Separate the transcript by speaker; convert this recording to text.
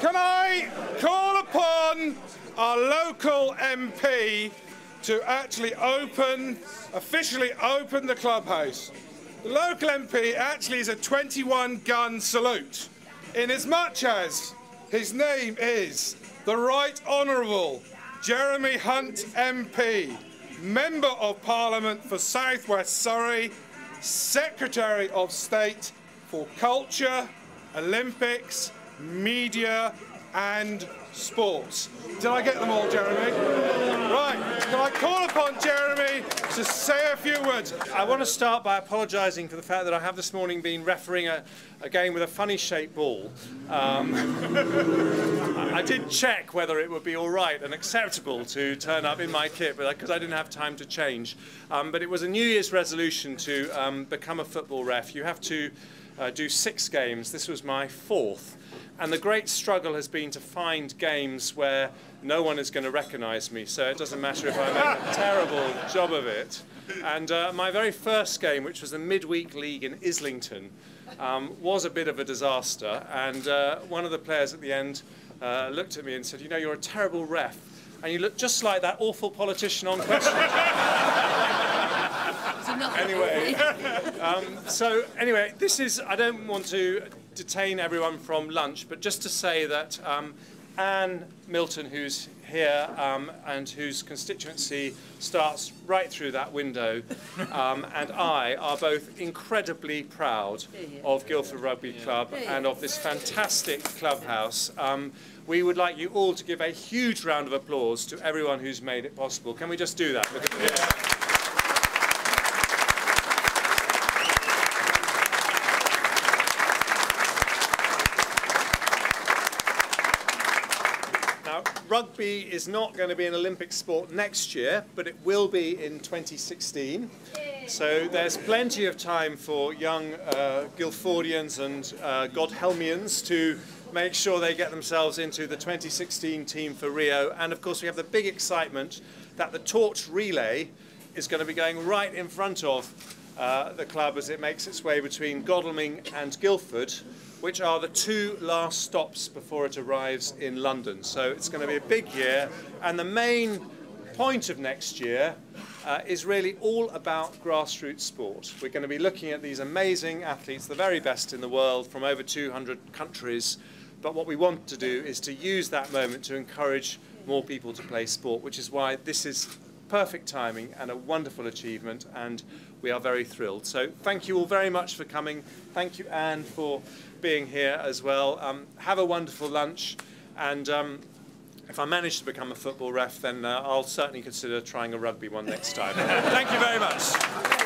Speaker 1: Can I call upon our local MP to actually officially open the clubhouse? The local MP actually is a 21-gun salute, inasmuch as his name is the Right Honourable Jeremy Hunt MP, Member of Parliament for South West Surrey, Secretary of State for Culture, Olympics, Media and Sports. Did I get them all, Jeremy? Right, can I call upon Jeremy to say a few words?
Speaker 2: I want to start by apologising for the fact that I have this morning been refereeing a game with a funny-shaped ball. I did check whether it would be all right and acceptable to turn up in my kit, because I didn't have time to change. But it was a New Year's resolution to become a football ref. You have to do 6 games. This was my 4th. And the great struggle has been to find games where no one is going to recognise me, so it doesn't matter if I make a terrible job of it. And my very first game, which was the midweek league in Islington, was a bit of a disaster. And one of the players at the end looked at me and said, "You know, you're a terrible ref, and you look just like that awful politician on Question Time." Anyway, this is, I don't want to detain everyone from lunch, but just to say that Anne Milton, who's here and whose constituency starts right through that window, and I are both incredibly proud of Guildford Rugby Club and of this fantastic clubhouse. We would like you all to give a huge round of applause to everyone who's made it possible. Can we just do that? Rugby is not going to be an Olympic sport next year, but it will be in 2016. So there's plenty of time for young Guildfordians and Godhelmians to make sure they get themselves into the 2016 team for Rio. And of course we have the big excitement that the torch relay is going to be going right in front of the club as it makes its way between Godalming and Guildford, which are the 2 last stops before it arrives in London. So it's going to be a big year, and the main point of next year is really all about grassroots sport. We're going to be looking at these amazing athletes, the very best in the world from over 200 countries, but what we want to do is to use that moment to encourage more people to play sport, which is why this is perfect timing and a wonderful achievement, and we are very thrilled. So thank you all very much for coming. Thank you, Anne, for being here as well. Have a wonderful lunch, and if I manage to become a football ref, then I'll certainly consider trying a rugby one next time. Thank you very much.